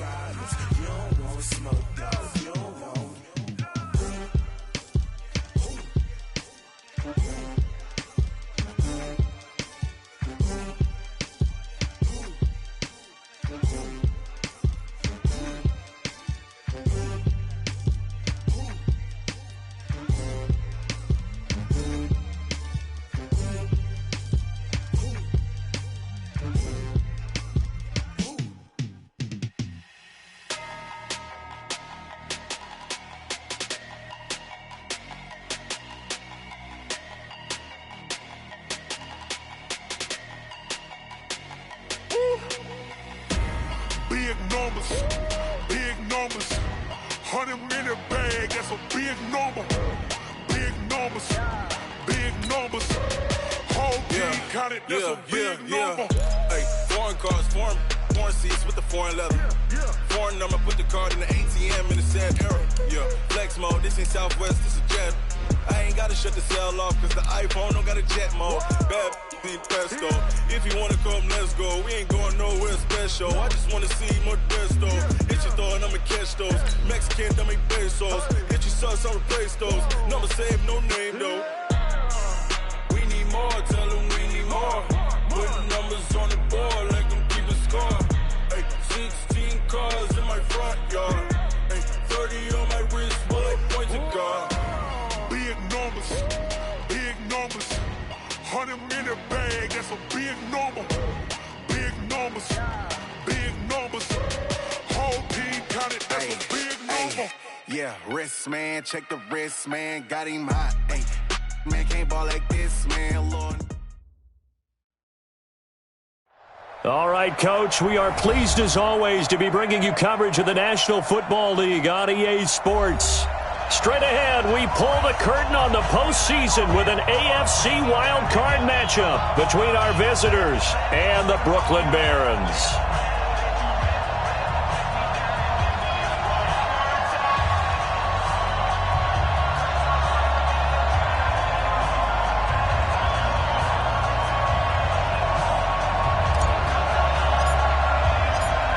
problems. You don't want smoke, dog. You don't want. Big numbers, 100-minute bag, that's a big number. Big numbers, whole team counted, that's a big number. Hey, foreign cars, foreign seats with the foreign leather. Foreign number, put the card in the ATM in the sad era. Yeah, flex mode, this ain't Southwest, this a jet. I ain't gotta shut the cell off, cause the iPhone don't got a jet mode. Bad need pesto. If you wanna come, let's go. We ain't going nowhere special. I just wanna see more desto. Hit your throw and I'ma catch those. Mexican, don't make pesos. Hit your sauce, I'll replace those. Number save, no name though. We need more, tell them we need more. Putting numbers on the board, like them keep a score. Hey, 16 cars in my front yard. Hey, 30 on my wrist, bullet points of God. Big numbers, 100-minute bag, that's a big number. Big numbers, whole team counted, that's a big number. Yeah, wrist man, check the wrist man, got him hot. Ay, man can't ball like this, man, Lord. All right, Coach, we are pleased as always to be bringing you coverage of the National Football League on EA Sports. Straight ahead, we pull the curtain on the postseason with an AFC wildcard matchup between our visitors and the Brooklyn Barons.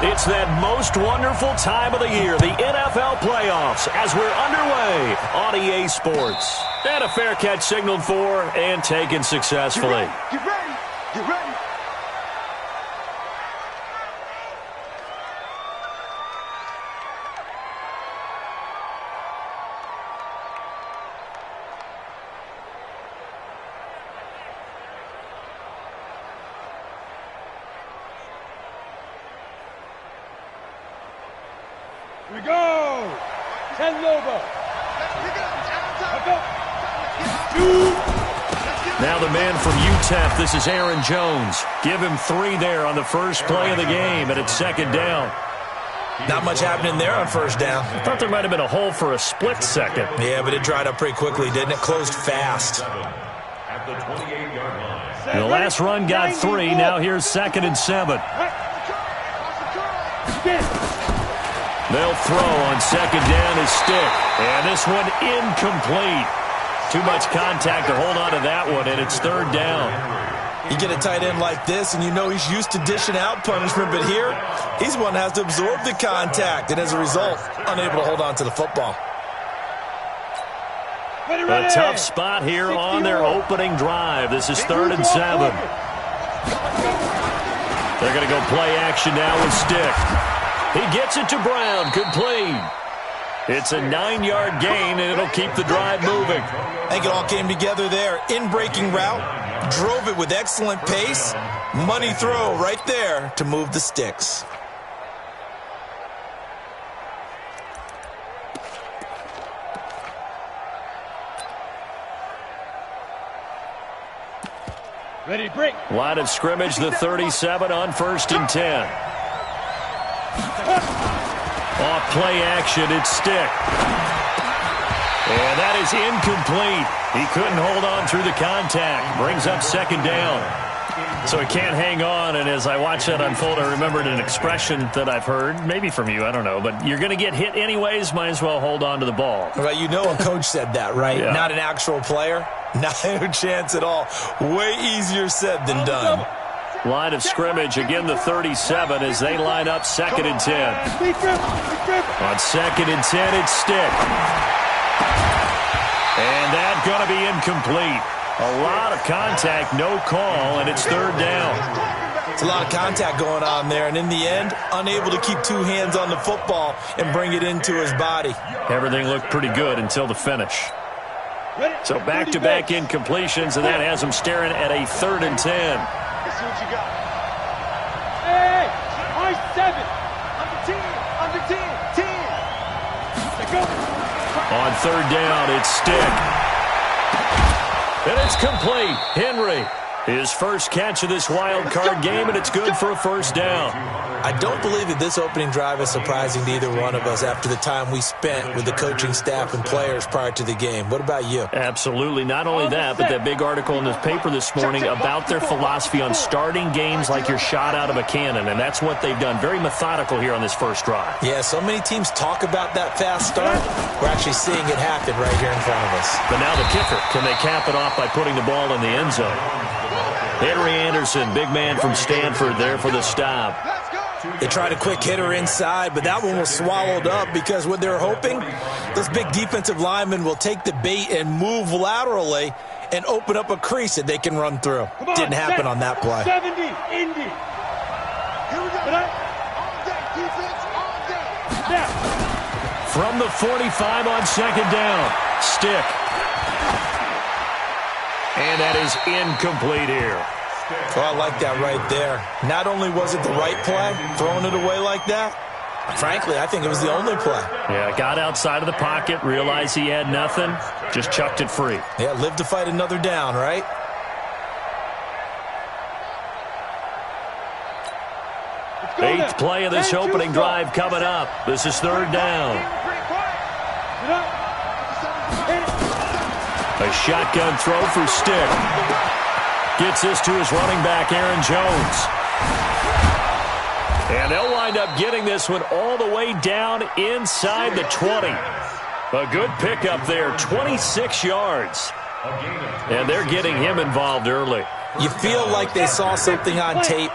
It's that most wonderful time of the year, the NFL playoffs, as we're underway on EA Sports. And a fair catch signaled for and taken successfully. Get ready, get ready. We go! 10 Lobo. Now the man from UTEP, this is Aaron Jones. Give him 3 there on the first play of the game, and it's second down. Not much happening there on first down. I thought there might have been a hole for a split second. Yeah, but it dried up pretty quickly, didn't it? Closed fast. The last run got 3. Now here's 2nd and 7. They'll throw on second down his stick. And this one incomplete. Too much contact to hold on to that one, and it's 3rd down. You get a tight end like this, and you know he's used to dishing out punishment, but here, he's one that has to absorb the contact, and as a result, unable to hold on to the football. A tough spot here on their opening drive. This is 3rd and 7. They're going to go play action now with Stick. He gets it to Brown, complete. It's a 9-yard gain, and it'll keep the drive moving. I think it all came together there. In-breaking route, drove it with excellent pace. Money throw right there to move the sticks. Ready, break. Line of scrimmage, the 37 on 1st and 10. Off play action, it's Stick. And that is incomplete. He couldn't hold on through the contact. Brings up 2nd down. So he can't hang on, and as I watch that unfold, I remembered an expression that I've heard, maybe from you, I don't know, but you're going to get hit anyways, might as well hold on to the ball. Right, you know a coach said that, right? Yeah. Not an actual player. Not a chance at all. Way easier said than done. Line of scrimmage, again the 37 as they line up 2nd and 10. On 2nd and 10, it's Stick. And that's going to be incomplete. A lot of contact, no call, and it's 3rd down. It's a lot of contact going on there, and in the end, unable to keep 2 hands on the football and bring it into his body. Everything looked pretty good until the finish. So back-to-back incompletions, and that has him staring at a 3rd and 10. Let's see what you got. Hey, I 7. Under 10. Let's go. On 3rd down, it's Stick. And it's complete. Henry, his first catch of this wild card game, and it's good for a 1st down. I don't believe that this opening drive is surprising to either one of us after the time we spent with the coaching staff and players prior to the game. What about you? Absolutely. Not only that, but that big article in the paper this morning about their philosophy on starting games like you're shot out of a cannon, and that's what they've done. Very methodical here on this first drive. Yeah, so many teams talk about that fast start. We're actually seeing it happen right here in front of us. But now the kicker. Can they cap it off by putting the ball in the end zone? Henry Anderson, big man from Stanford, there for the stop. They tried a quick hitter inside, but that one was swallowed up because what they're hoping, those big defensive linemen will take the bait and move laterally and open up a crease that they can run through. Didn't happen on that play. 70, Indy. Here we go. All day, defense, all day. Now. From the 45 on 2nd down, Stick. And that is incomplete here. Oh, I like that right there. Not only was it the right play, throwing it away like that, frankly, I think it was the only play. Yeah, got outside of the pocket, realized he had nothing, just chucked it free. Yeah, live to fight another down, right? Eighth play of this opening drive coming up. This is 3rd down. A shotgun throw for Stick. Gets this to his running back, Aaron Jones. And they'll wind up getting this one all the way down inside the 20. A good pickup there, 26 yards. And they're getting him involved early. You feel like they saw something on tape,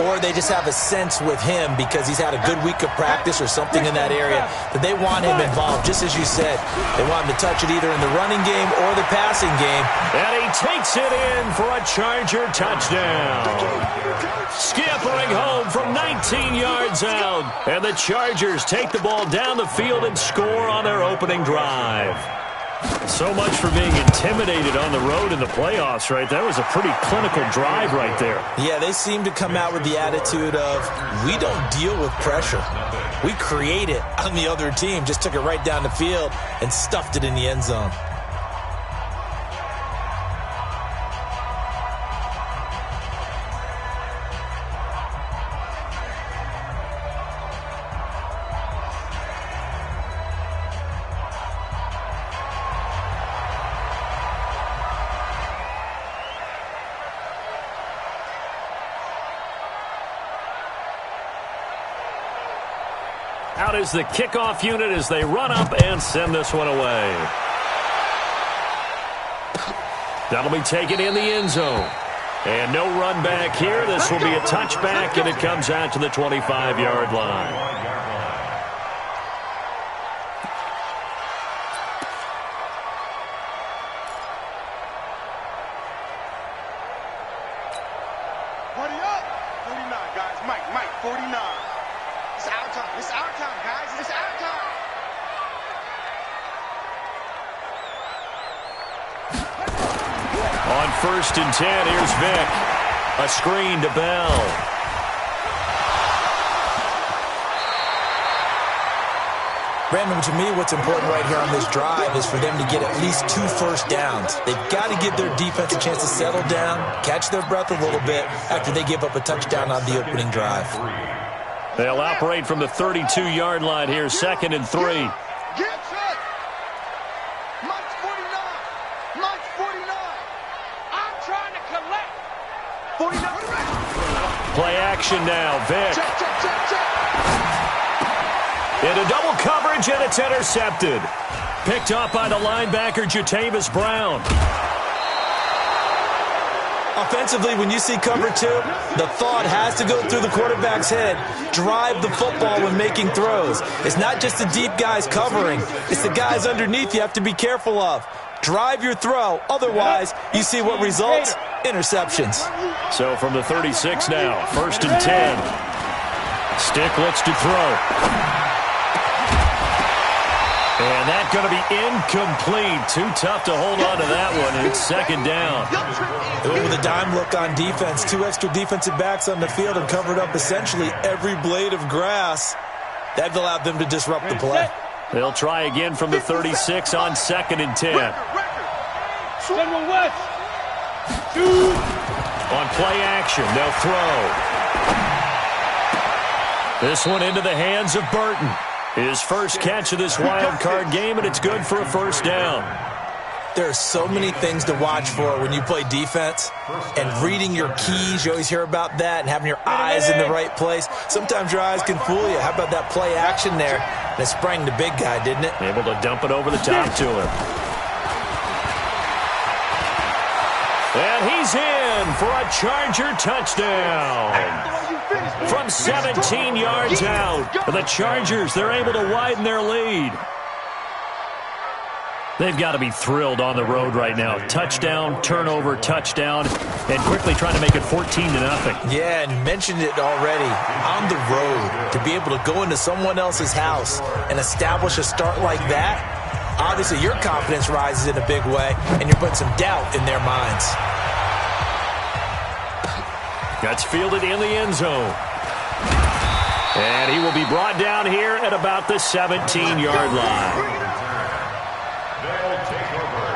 or they just have a sense with him because he's had a good week of practice or something in that area that they want him involved, just as you said. They want him to touch it either in the running game or the passing game. And he takes it in for a Charger touchdown. Scampering home from 19 yards out. And the Chargers take the ball down the field and score on their opening drive. So much for being intimidated on the road in the playoffs, right? That was a pretty clinical drive right there. Yeah, they seem to come out with the attitude of, we don't deal with pressure. We create it on the other team. Just took it right down the field and stuffed it in the end zone. Out is the kickoff unit as they run up and send this one away. That'll be taken in the end zone. And no run back here. This will be a touchback, and it comes out to the 25-yard line. On 1st and 10, here's Vick. A screen to Bell. Brandon, to me, what's important right here on this drive is for them to get at least 2 first downs. They've got to give their defense a chance to settle down, catch their breath a little bit after they give up a touchdown on the opening drive. They'll operate from the 32-yard line here, 2nd and 3. Play action now, Vick. Into double coverage, and it's intercepted. Picked up by the linebacker, Jatavis Brown. Offensively, when you see cover 2, the thought has to go through the quarterback's head. Drive the football when making throws. It's not just the deep guys covering. It's the guys underneath you have to be careful of. Drive your throw. Otherwise, you see what results? Interceptions. So from the 36 now, 1st and 10. Stick looks to throw. And that's going to be incomplete. Too tough to hold on to that one. It's 2nd down. With a dime look on defense, 2 extra defensive backs on the field and covered up essentially every blade of grass. That allowed them to disrupt the play. They'll try again from the 36 on 2nd and 10. On play action, they'll throw. This one into the hands of Burton. His first catch of this wild card game, and it's good for a 1st down. There are so many things to watch for when you play defense, and reading your keys, you always hear about that, and having your eyes in the right place. Sometimes your eyes can fool you. How about that play action there? And it sprang the big guy, didn't it? Able to dump it over the top to him. And he's in for a Charger touchdown. From 17 yards out, the Chargers, they're able to widen their lead. They've got to be thrilled on the road right now. Touchdown, turnover, touchdown, and quickly trying to make it 14-0. Yeah, and mentioned it already. On the road, to be able to go into someone else's house and establish a start like that, obviously your confidence rises in a big way, and you're putting some doubt in their minds. That's fielded in the end zone. And he will be brought down here at about the 17-yard line. They'll take over.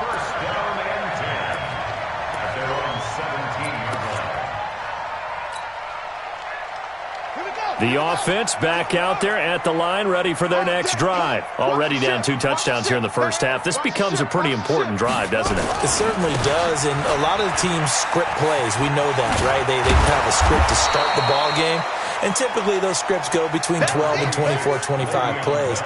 1st down and 10 at their own 17-yard line. The offense back out there at the line, ready for their next drive. Already down 2 touchdowns here in the first half. This becomes a pretty important drive, doesn't it? It certainly does, and a lot of the teams script plays. We know that, right? They have a script to start the ball game, and typically those scripts go between 12 and 24, 25 plays.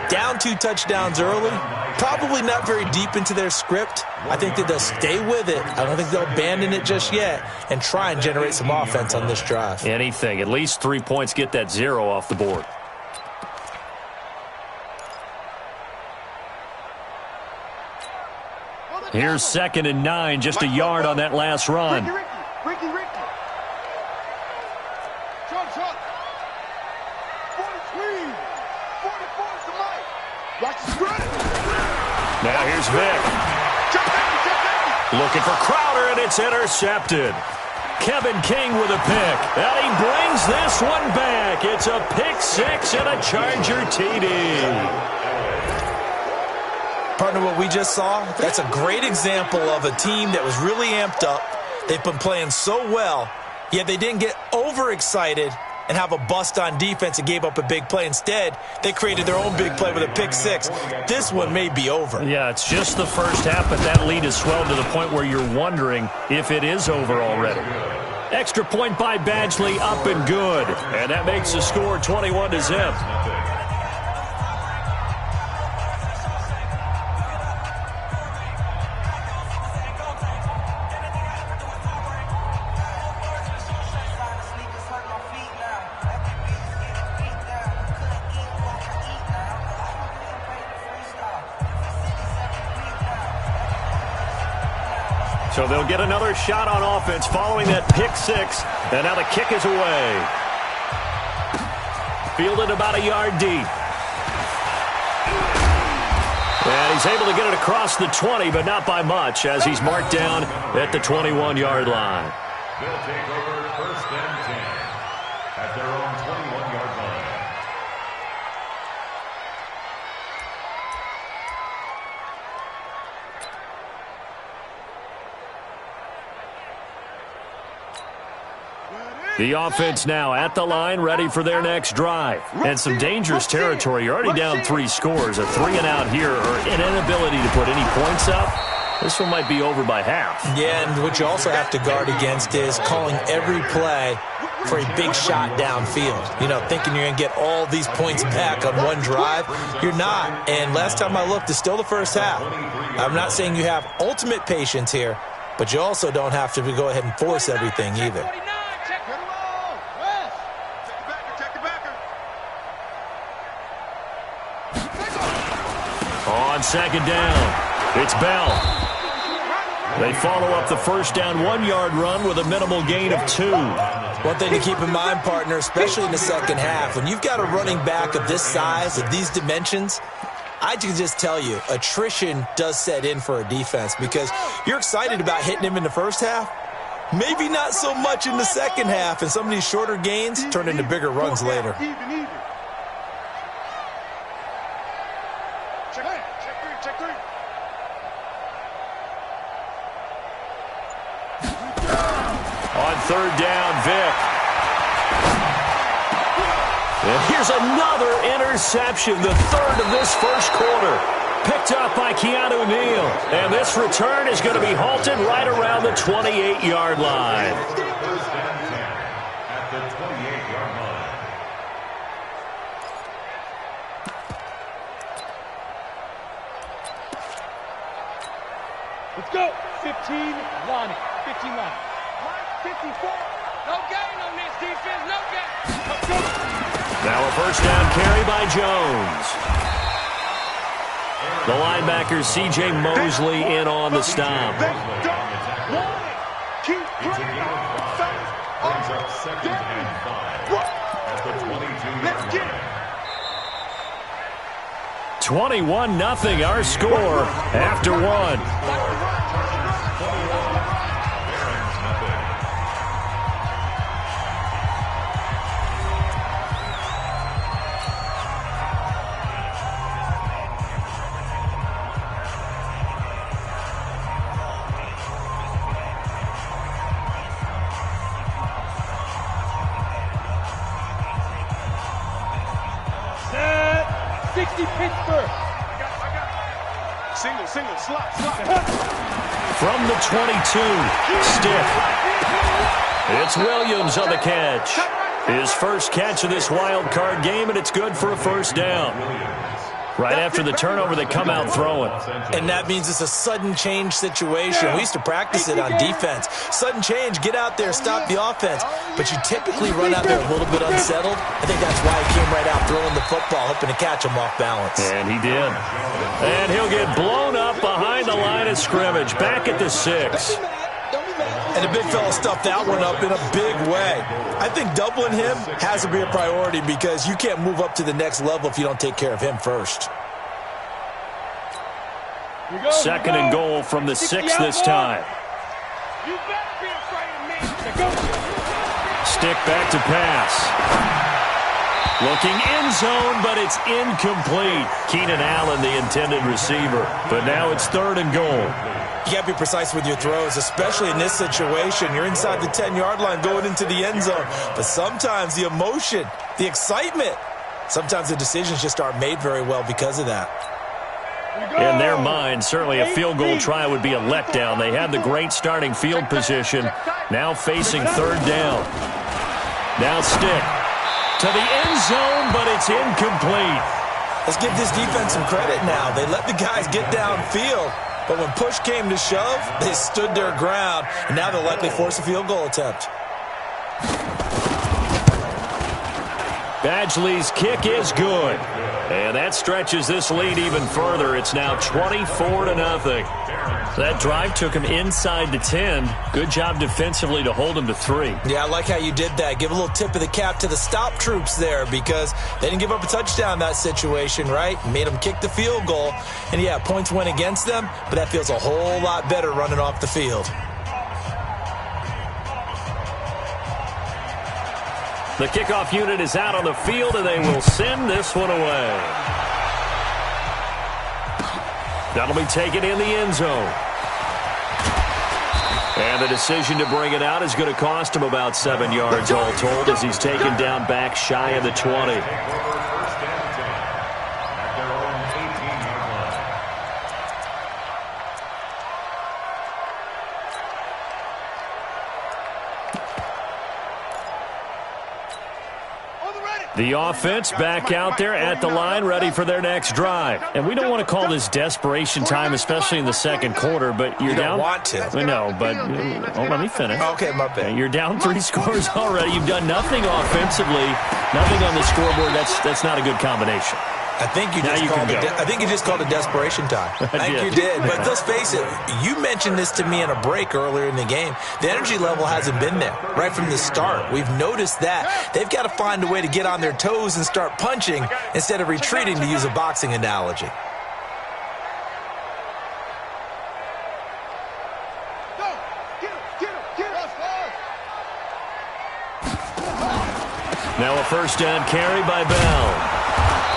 Down 2 touchdowns early, probably not very deep into their script. I think that they'll stay with it. I don't think they'll abandon it just yet and try and generate some offense on this drive. Anything. At least 3 points, get that 0 off the board. Here's 2nd and 9, just a yard on that last run. Ricky. Shot. 43. 44 is the mic. Watch the spread. Now here's Vic. Looking for Crowder, and it's intercepted. Kevin King with a pick. And he brings this one back. It's a pick 6 and a Charger TD. Partner, what we just saw, that's a great example of a team that was really amped up. They've been playing so well, yet they didn't get overexcited and have a bust on defense and gave up a big play. Instead, they created their own big play with a pick 6. This one may be over. Yeah, it's just the first half, but that lead has swelled to the point where you're wondering if it is over already. Extra point by Badgley, up and good. And that makes the score 21-0. So they'll get another shot on offense following that pick 6. And now the kick is away. Fielded about a yard deep. And he's able to get it across the 20, but not by much, as he's marked down at the 21-yard line. They'll take over 1st and 10 at their own 21-yard line. The offense now at the line, ready for their next drive. And some dangerous territory. You're already down 3 scores. A 3-and-out here, or an inability to put any points up. This one might be over by half. Yeah, and what you also have to guard against is calling every play for a big shot downfield. You know, thinking you're going to get all these points back on one drive. You're not. And last time I looked, it's still the first half. I'm not saying you have ultimate patience here, but you also don't have to go ahead and force everything either. On second down, it's Bell. They follow up the first down 1-yard run with a minimal gain of 2. One thing to keep in mind, partner, especially in the second half, when you've got a running back of this size, of these dimensions, I can just tell you, attrition does set in for a defense because you're excited about hitting him in the first half. Maybe not so much in the second half, and some of these shorter gains turn into bigger runs later. On third down, Vic. And here's another interception, the third of this first quarter. Picked up by Keanu Neal. And this return is going to be halted right around the 28-yard line. First and 10 at the 28-yard line. Let's go. 15 line. 15 line. 54. No gain on this defense. No gain. Let's go. Now a first down carry by Jones. The linebacker C.J. Mosley in on the stop. Keep playing. Brings up second and 5 at the 22-yard line. 21-0 our score after one. Set. 60 Pittsburgh. Single, slot. From the 22, stiff. It's Williams on the catch. His first catch of this wild card game, and it's good for a first down. Right after the turnover, they come out throwing. And that means it's a sudden change situation. We used to practice it on defense. Sudden change, get out there, stop the offense. But you typically run out there a little bit unsettled. I think that's why he came right out throwing the football, hoping to catch him off balance. And he did. And he'll get blown up behind the line of scrimmage, back at the 6. And the big fella stuffed that one up in a big way. I think doubling him has to be a priority because you can't move up to the next level if you don't take care of him first. Second and goal from the 6 this time. You better be afraid of me. Stick back to pass. Looking end zone, but it's incomplete. Keenan Allen, the intended receiver. But now it's third and goal. You got to be precise with your throws, especially in this situation. You're inside the 10-yard line going into the end zone. But sometimes the emotion, the excitement, sometimes the decisions just aren't made very well because of that. In their mind, certainly a field goal try would be a letdown. They had the great starting field position. Now facing third down. Now stick to the end zone, but it's incomplete. Let's give this defense some credit now. They let the guys get downfield. But when push came to shove, they stood their ground, and now they'll likely force a field goal attempt. Badgley's kick is good. And that stretches this lead even further. It's now 24-0. That drive took him inside the 10. Good job defensively to hold him to 3. Yeah, I like how you did that. Give a little tip of the cap to the stop troops there because they didn't give up a touchdown in that situation, right? Made them kick the field goal. And, yeah, points went against them, but that feels a whole lot better running off the field. The kickoff unit is out on the field, and they will send this one away. That'll be taken in the end zone. And the decision to bring it out is going to cost him about 7 yards all told as he's taken down back shy of the 20. On the ready. The offense back out there at the line, ready for their next drive. And we don't want to call this desperation time, especially in the second quarter, but you're down. You don't want to. I know, but let me finish. Okay, my bad. You're down 3 scores already. You've done nothing offensively, nothing on the scoreboard. That's not a good combination. I think you just called it desperation time. I think you did. But let's face it, you mentioned this to me in a break earlier in the game. The energy level hasn't been there right from the start. We've noticed that. They've got to find a way to get on their toes and start punching instead of retreating, to use a boxing analogy. Now a first down carry by Bell.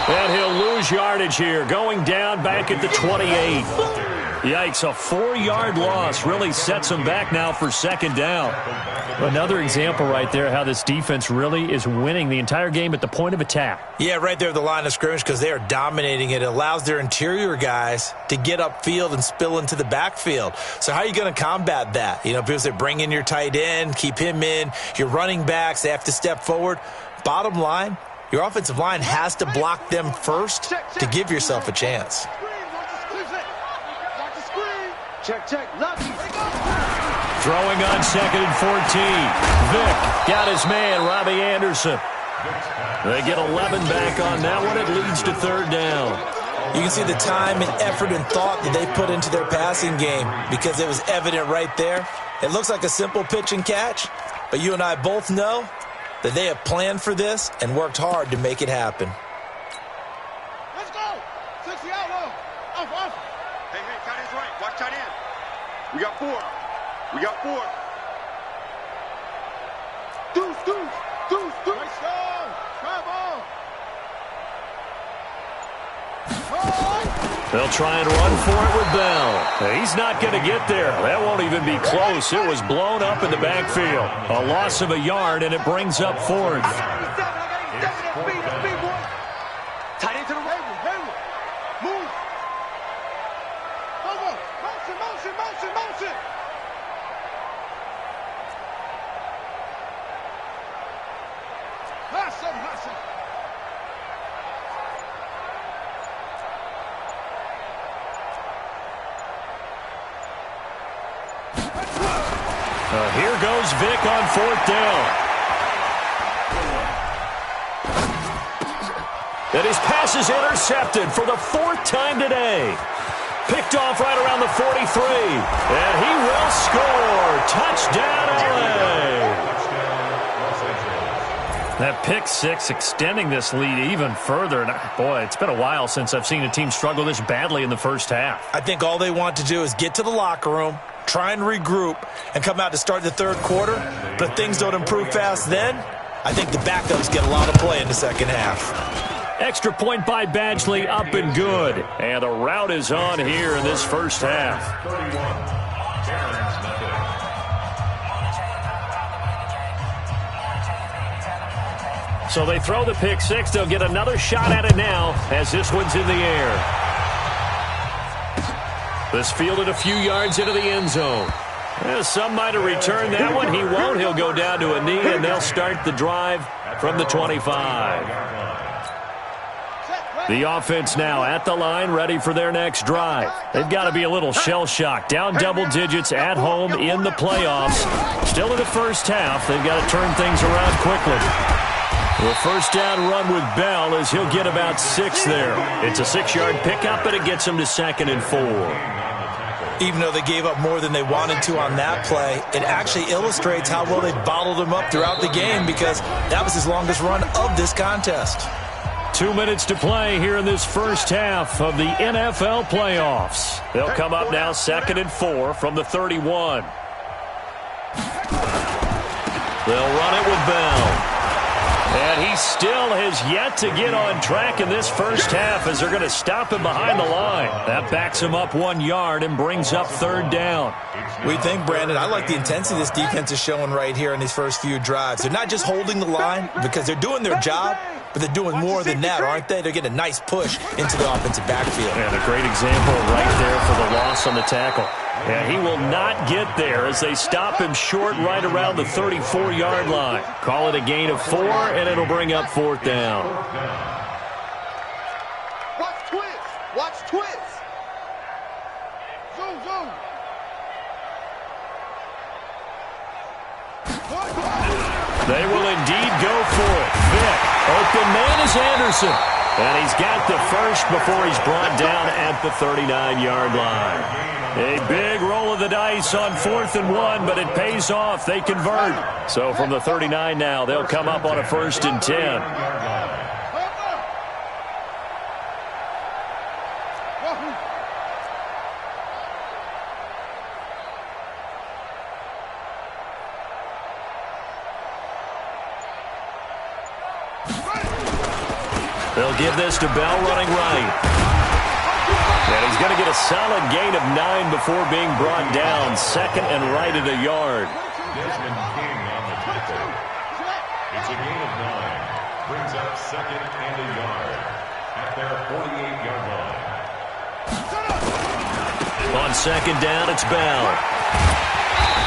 And he'll lose yardage here, going down back at the 28. Yikes, a 4-yard loss really sets him back now for second down. Another example right there how this defense really is winning the entire game at the point of attack. Yeah, right there at the line of scrimmage, because they are dominating it. It allows their interior guys to get upfield and spill into the backfield. So how are you going to combat that? You know, people say bring in your tight end, keep him in. Your running backs, they have to step forward. Bottom line, your offensive line has to block them first to give yourself a chance. Throwing on 2nd and 14. Vick got his man, Robbie Anderson. They get 11 back on that one. It leads to third down. You can see the time and effort and thought that they put into their passing game because it was evident right there. It looks like a simple pitch and catch, but you and I both know that they have planned for this and worked hard to make it happen. Let's go. 60 out. Off. Hey, tight end's right. Watch tight end. We got 4. Deuce. Nice down. Try ball. They'll try and run for it with Bell. He's not going to get there. That won't even be close. It was blown up in the backfield. A loss of a yard, and it brings up fourth. Tight end to the right. Move. Motion. Hustle. Here goes Vick on 4th down. And his pass is intercepted for the 4th time today. Picked off right around the 43. And he will score. Touchdown, LA. That pick 6 extending this lead even further. And boy, it's been a while since I've seen a team struggle this badly in the first half. I think all they want to do is get to the locker room, try and regroup, and come out to start the third quarter. But if things don't improve fast then, I think the backups get a lot of play in the second half. Extra point by Badgley, up and good. And the route is on here in this first half. So they throw the pick 6. They'll get another shot at it now as this one's in the air. This fielded a few yards into the end zone. Some might have returned that one. He won't. He'll go down to a knee, and they'll start the drive from the 25. The offense now at the line, ready for their next drive. They've got to be a little shell-shocked. Down double digits at home in the playoffs. Still in the first half. They've got to turn things around quickly. The first down run with Bell as he'll get about 6 there. It's a 6-yard pickup, but it gets him to 2nd and 4. Even though they gave up more than they wanted to on that play, it actually illustrates how well they bottled him up throughout the game because that was his longest run of this contest. 2 minutes to play here in this first half of the NFL playoffs. They'll come up now 2nd and 4 from the 31. They'll run it with Bell. And he still has yet to get on track in this first half as they're going to stop him behind the line. That backs him up 1 yard and brings up third down. What do you think, Brandon? I like the intensity this defense is showing right here in these first few drives. They're not just holding the line because they're doing their job, but they're doing more than that, aren't they? They're getting a nice push into the offensive backfield. And a great example right there for the loss on the tackle. And he will not get there as they stop him short right around the 34-yard line. Call it a gain of 4, and it'll bring up 4th down. Watch twist. Watch twist. Zoom, zoom. They will indeed go for it. Vick, open man is Anderson. And he's got the first before he's brought down at the 39-yard line. A big roll of the dice on 4th and 1, but it pays off. They convert. So from the 39 now, they'll come up on a 1st and 10. They'll give this to Bell running right. And he's going to get a solid gain of 9 before being brought down. 2nd and right at a yard. Desmond King on the tackle. It's a gain of 9. Brings up 2nd and a yard at their 48-yard line. On 2nd down, it's Bell.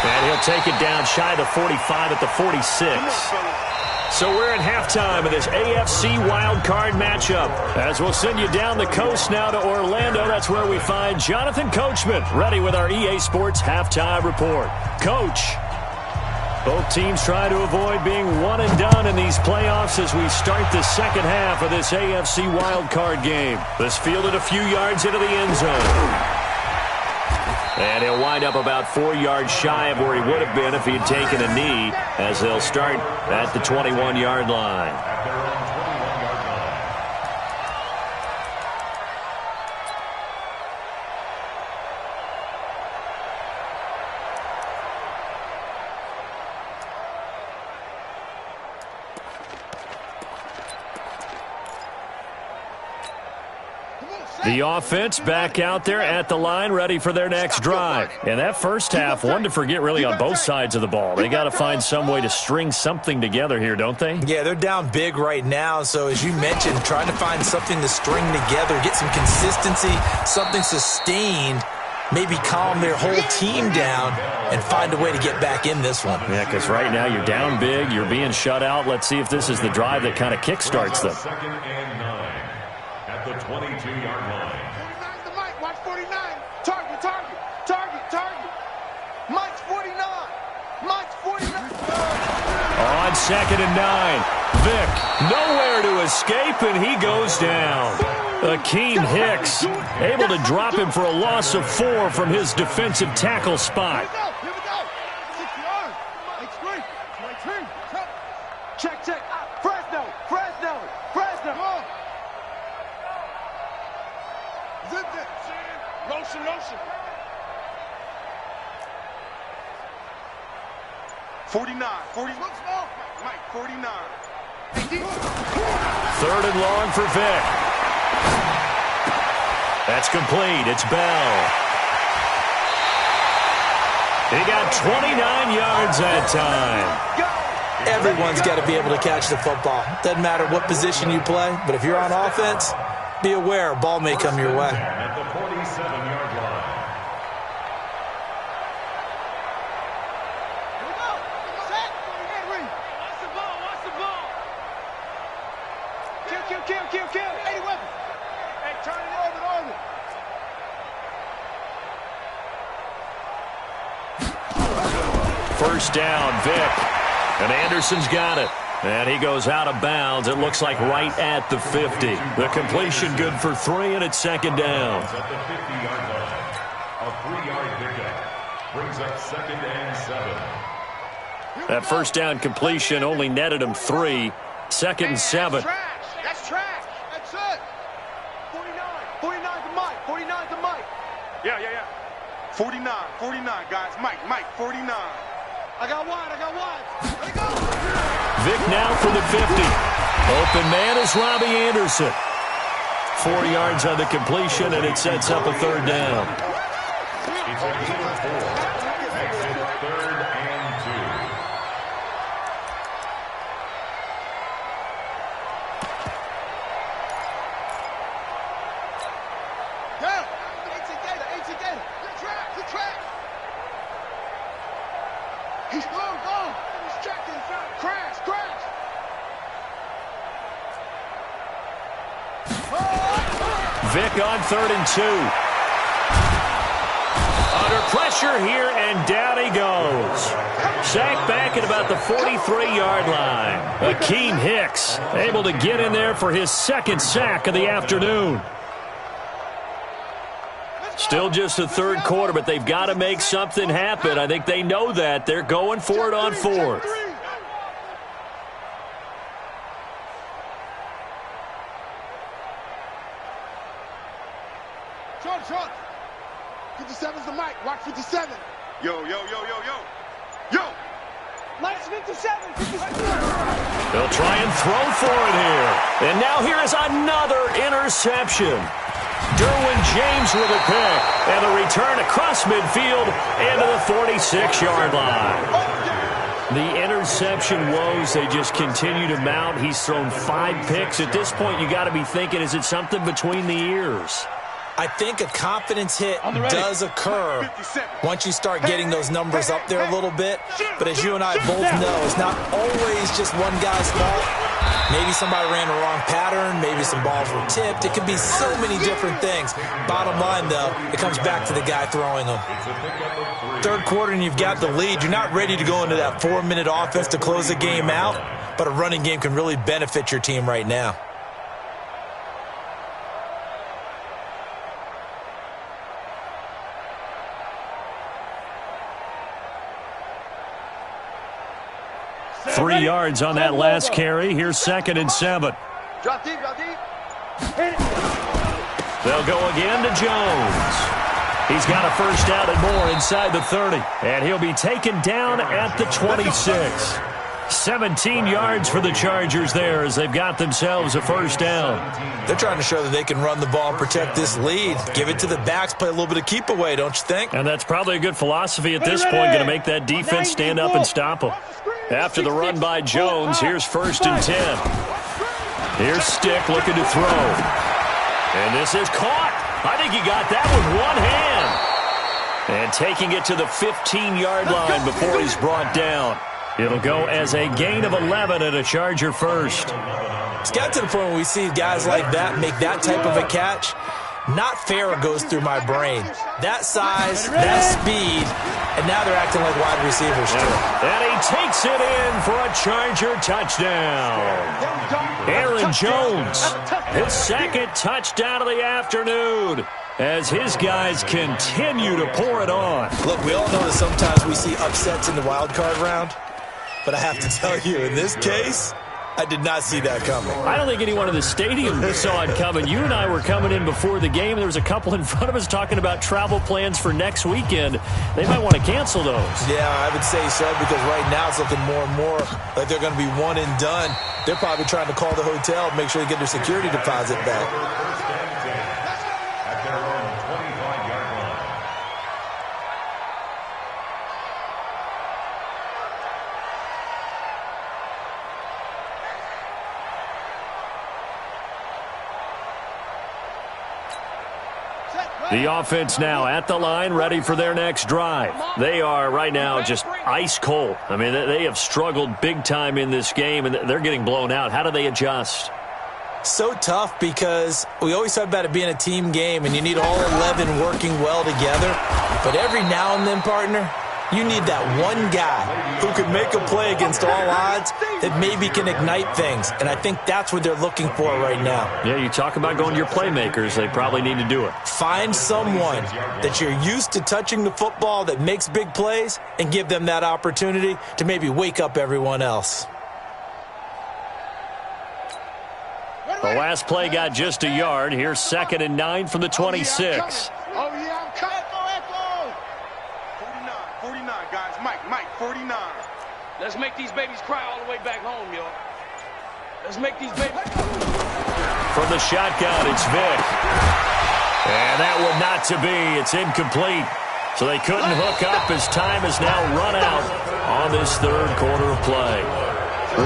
And he'll take it down shy of the 45 at the 46. So we're at halftime of this AFC wildcard matchup. As we'll send you down the coast now to Orlando, that's where we find Jonathan Coachman, ready with our EA Sports halftime report. Coach, both teams try to avoid being one and done in these playoffs as we start the second half of this AFC wildcard game. This fielded a few yards into the end zone. And he'll wind up about 4 yards shy of where he would have been if he had taken a knee, as they'll start at the 21-yard line. At their own 21-yard line. The offense back out there at the line, ready for their next drive. And that first half, one to forget really on both sides of the ball. They got to find some way to string something together here, don't they? Yeah, they're down big right now. So as you mentioned, trying to find something to string together, get some consistency, something sustained, maybe calm their whole team down and find a way to get back in this one. Yeah, because right now you're down big, you're being shut out. Let's see if this is the drive that kind of kickstarts them. 2nd and 9 at the 22-yard line. 49 to Mike. Watch 49. Target, target, target, target. Mike's 49. Mike's 49. On 2nd and 9, Vick nowhere to escape, and he goes down. Akeem Hicks able to drop him for a loss of 4 from his defensive tackle spot. Here we go. 6 yards. Mike's free. Mike's free. Check, check. Fresno, Fresno, Fresno. Zip it. Motion, motion. 49. 40. Mike, 49. 3rd and long for Vick. That's complete. It's Bell. He got 29 yards that time. Everyone's got to be able to catch the football. Doesn't matter what position you play, but if you're on offense, be aware, a ball may come your way. At the 47-yard line. Here we go. Set. Henry. Watch the ball. Watch the ball. Kill, kill, kill, kill, kill. 80 weapons. Hey, turn it orbit, orbit. First down, Vick. And Anderson's got it. And he goes out of bounds. It looks like right at the 50. The completion good for 3, and it's 2nd down. At the 50-yard line. A 3-yard pickup. Brings up 2nd and 7. That first down completion only netted him 3. 2nd and 7. That's trash. That's it. 49. 49 to Mike. 49 to Mike. Yeah. 49, guys. Mike, 49. I got wide. There you go. Vick now for the 50. Open man is Robbie Anderson. 4 yards on the completion, and it sets up a 3rd down. It's a gain of 4. Makes it 3rd and 2. Yeah. 18 Gator. Good track. He's go. He's checking. Crash. Vic on 3rd and 2. Under pressure here, and down he goes. Sacked back at about the 43-yard line. Akeem Hicks able to get in there for his second sack of the afternoon. Still just the third quarter, but they've got to make something happen. I think they know that. They're going for it on 4th. Short. 57's the mic. Watch 57. Yo. Nice 57. They'll try and throw for it here. And now here is another interception. Derwin James with a pick. And the return across midfield into the 46-yard line. The interception woes, they just continue to mount. He's thrown 5 picks. At this point, you got to be thinking, is it something between the ears? I think a confidence hit does occur once you start getting those numbers up there a little bit. But as you and I both know, it's not always just one guy's fault. Maybe somebody ran a wrong pattern. Maybe some balls were tipped. It could be so many different things. Bottom line, though, it comes back to the guy throwing them. Third quarter and you've got the lead. You're not ready to go into that 4-minute offense to close the game out. But a running game can really benefit your team right now. Three yards on that last carry. Here's 2nd and 7. Drop deep. They'll go again to Jones. He's got a first down and more inside the 30. And he'll be taken down at the 26. 17 yards for the Chargers there as they've got themselves a first down. They're trying to show that they can run the ball and protect this lead. Give it to the backs, play a little bit of keep away, don't you think? And that's probably a good philosophy at this point, going to make that defense stand up and stop them. After the run by Jones, here's 1st and 10. Here's Stick looking to throw. And this is caught. I think he got that with one hand. And taking it to the 15-yard line before he's brought down. It'll go as a gain of 11 and a Charger first. It's got to the point where we see guys like that make that type of a catch. Not fair goes through my brain. That size, that speed, and now they're acting like wide receivers too. And he takes it in for a Charger touchdown. Aaron Jones, his second touchdown of the afternoon, as his guys continue to pour it on. Look, we all know that sometimes we see upsets in the wild card round, but I have to tell you, in this case, I did not see that coming. I don't think anyone in the stadium saw it coming. You and I were coming in before the game. There was a couple in front of us talking about travel plans for next weekend. They might want to cancel those. Yeah, I would say so, because right now it's looking more and more like they're going to be one and done. They're probably trying to call the hotel, make sure they get their security deposit back. The offense now at the line, ready for their next drive. They are right now just ice cold. I mean, they have struggled big time in this game, and they're getting blown out. How do they adjust? So tough, because we always talk about it being a team game, and you need all 11 working well together. But every now and then, partner, you need that one guy who can make a play against all odds that maybe can ignite things. And I think that's what they're looking for right now. Yeah, you talk about going to your playmakers. They probably need to do it. Find someone that you're used to touching the football that makes big plays and give them that opportunity to maybe wake up everyone else. The last play got just a yard. Here's 2nd and 9 from the 26. Oh, yeah, I'm coming. 49, guys. Mike, 49. Let's make these babies cry all the way back home, yo. Let's make these babies. From the shotgun, it's Vic. And that would not to be. It's incomplete. So they couldn't hook up as time has now run out on this third quarter of play.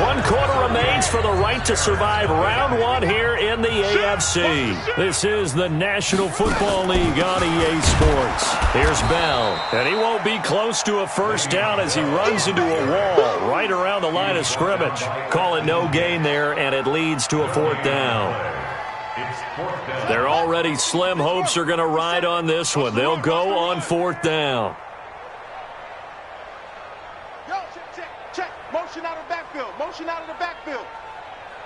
1 quarter remains for the right to survive round 1 here in the AFC. This is the National Football League on EA Sports. Here's Bell, and he won't be close to a first down as he runs into a wall right around the line of scrimmage. Call it no gain there, and it leads to a 4th down. Their already slim hopes are going to ride on this one. They'll go on 4th down. Check. Motion out of the backfield. Motion out of the backfield.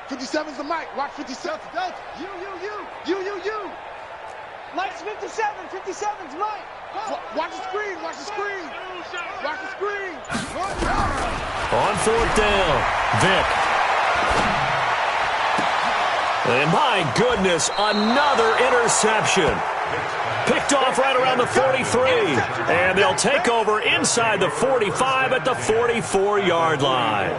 57's the mic. Watch 57. You. Mike's 57. 57's Mike. Watch the screen. Watch the screen. Watch the screen. On 4th down, Vic. And my goodness, another interception. Picked off right around the 43. And they'll take over inside the 45 at the 44-yard line.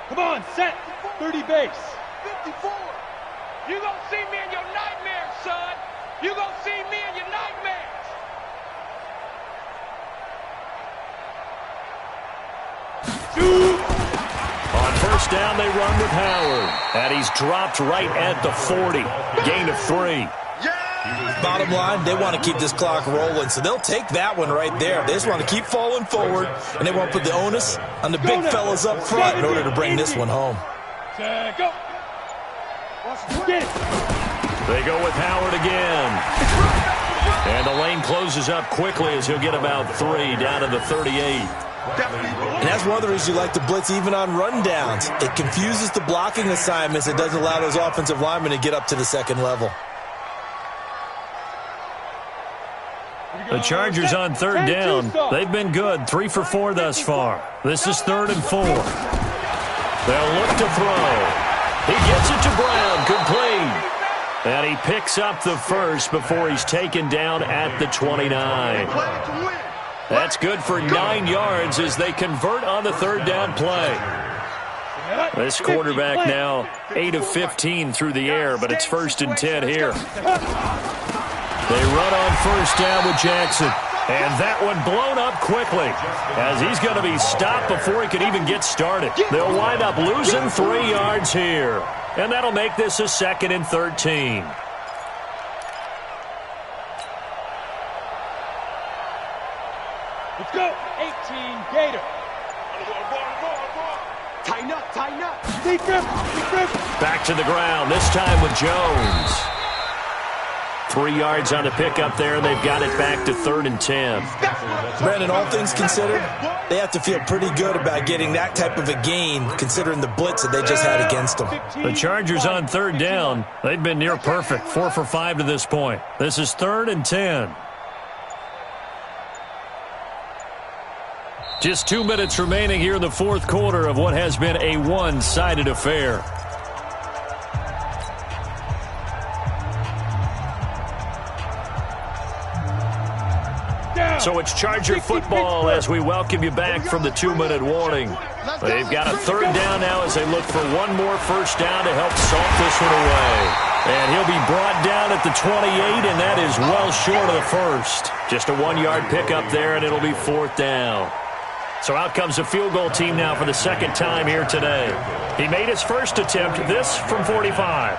Come on, set. 30 base. 54. You gonna see me in your nightmares, son. You gonna see me in your nightmares. On 1st down, they run with Howard. And he's dropped right at the 40. Gain of 3. Bottom line, they want to keep this clock rolling, so they'll take that one right there. They just want to keep falling forward, and they want to put the onus on the big fellas up front in order to bring this one home. Go. They go with Howard again. And the lane closes up quickly as he'll get about 3 down to the 38. And that's one of the reasons you like to blitz even on rundowns. It confuses the blocking assignments. It doesn't allow those offensive linemen to get up to the second level. The Chargers on 3rd down. They've been good, 3 for 4 thus far. This is 3rd and 4. They'll look to throw. He gets it to Brown, complete. And he picks up the first before he's taken down at the 29. That's good for 9 yards as they convert on the 3rd down play. This quarterback now 8 of 15 through the air, but it's 1st and 10 here. They run on 1st down with Jackson. And that one blown up quickly as he's going to be stopped before he can even get started. They'll wind up losing 3 yards here. And that'll make this a 2nd and 13. Let's go. 18 Gator. Tighten up. Deep grip. Back to the ground, this time with Jones. 3 yards on the pickup there. They've got it back to 3rd and 10. Brandon, all things considered, they have to feel pretty good about getting that type of a gain considering the blitz that they just had against them. The Chargers on 3rd down. They've been near perfect, 4 for 5 to this point. This is 3rd and 10. Just 2 minutes remaining here in the 4th quarter of what has been a one-sided affair. So it's Charger football as we welcome you back from the 2-minute warning. They've got a 3rd down now as they look for one more 1st down to help salt this one away. And he'll be brought down at the 28, and that is well short of the 1st. Just a 1-yard pickup there, and it'll be 4th down. So out comes the field goal team now for the 2nd time here today. He made his first attempt, this from 45.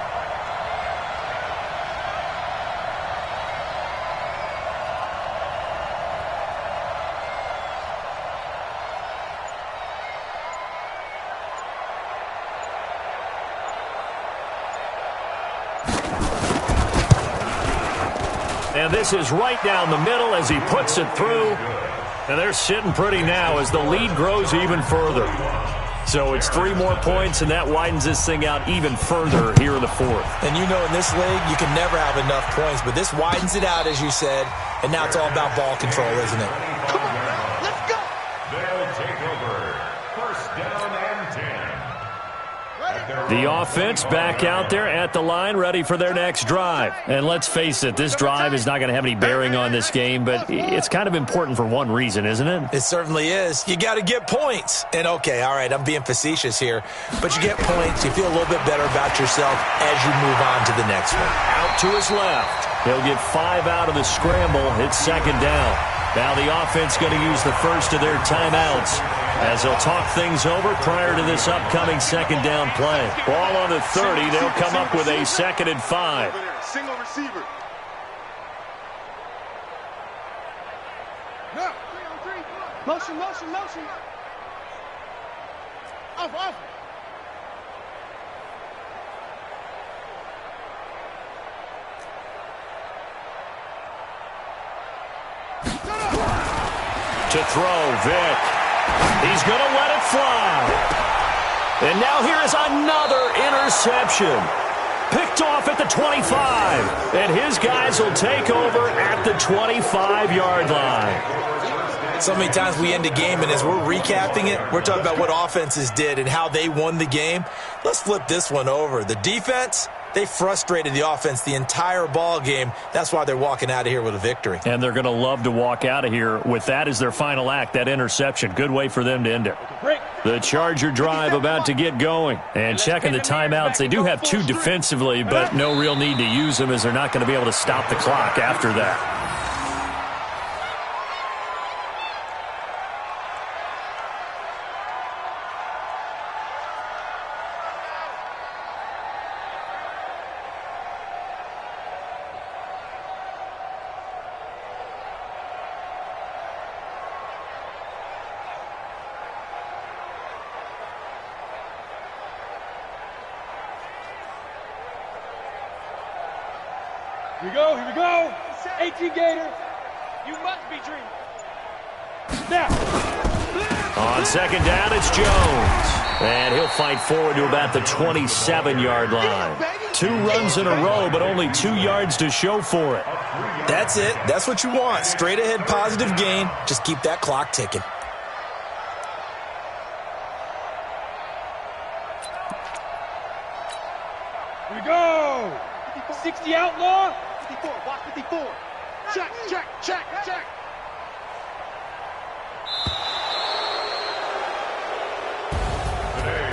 And this is right down the middle as he puts it through. And they're sitting pretty now as the lead grows even further. So it's 3 more points, and that widens this thing out even further here in the 4th. And you know in this league, you can never have enough points, but this widens it out, as you said, and now it's all about ball control, isn't it? Come on, let's go. They'll take over. 1st down and 10. The The offense back out there at the line, ready for their next drive. And let's face it, this drive is not going to have any bearing on this game, but it's kind of important for one reason, isn't it? It certainly is. You got to get points. And, okay, all right, I'm being facetious here, but you get points, you feel a little bit better about yourself as you move on to the next one. Out to his left. He'll get 5 out of the scramble. It's second down. Now the offense going to use the first of their timeouts as they'll talk things over prior to this upcoming second down play. Ball on the 30. They'll come up with a 2nd and 5. Single receiver. Motion, motion, motion. Off. To throw, Vic. He's going to let it fly. And now here is another interception. Picked off at the 25. And his guys will take over at the 25-yard line. So many times we end a game, and as we're recapping it, we're talking about what offenses did and how they won the game. Let's flip this one over. The defense, they frustrated the offense the entire ball game. That's why they're walking out of here with a victory. And they're going to love to walk out of here with that as their final act, that interception. Good way for them to end it. The Charger drive about to get going. And checking the timeouts, they do have 2 defensively, but no real need to use them as they're not going to be able to stop the clock after that. Here we go. 18 Gator. You must be dreaming. Snap. On second down, it's Jones. And he'll fight forward to about the 27-yard line. 2 runs in a row, but only 2 yards to show for it. That's it. That's what you want. Straight ahead positive gain. Just keep that clock ticking. Here we go. 60 outlaw. 54, block 54. Check.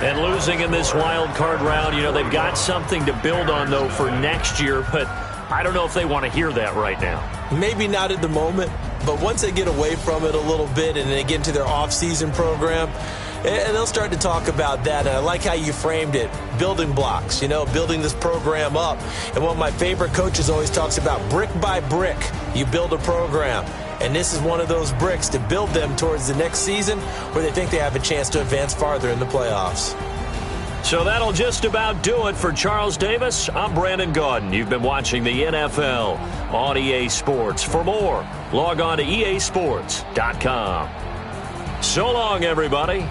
And losing in this wild card round, you know, they've got something to build on, though, for next year, but I don't know if they want to hear that right now. Maybe not at the moment, but once they get away from it a little bit and they get into their off-season program, and they'll start to talk about that. And I like how you framed it, building blocks, you know, building this program up. And one of my favorite coaches always talks about brick by brick, you build a program. And this is one of those bricks to build them towards the next season where they think they have a chance to advance farther in the playoffs. So that'll just about do it for Charles Davis. I'm Brandon Gaudin. You've been watching the NFL on EA Sports. For more, log on to easports.com. So long, everybody.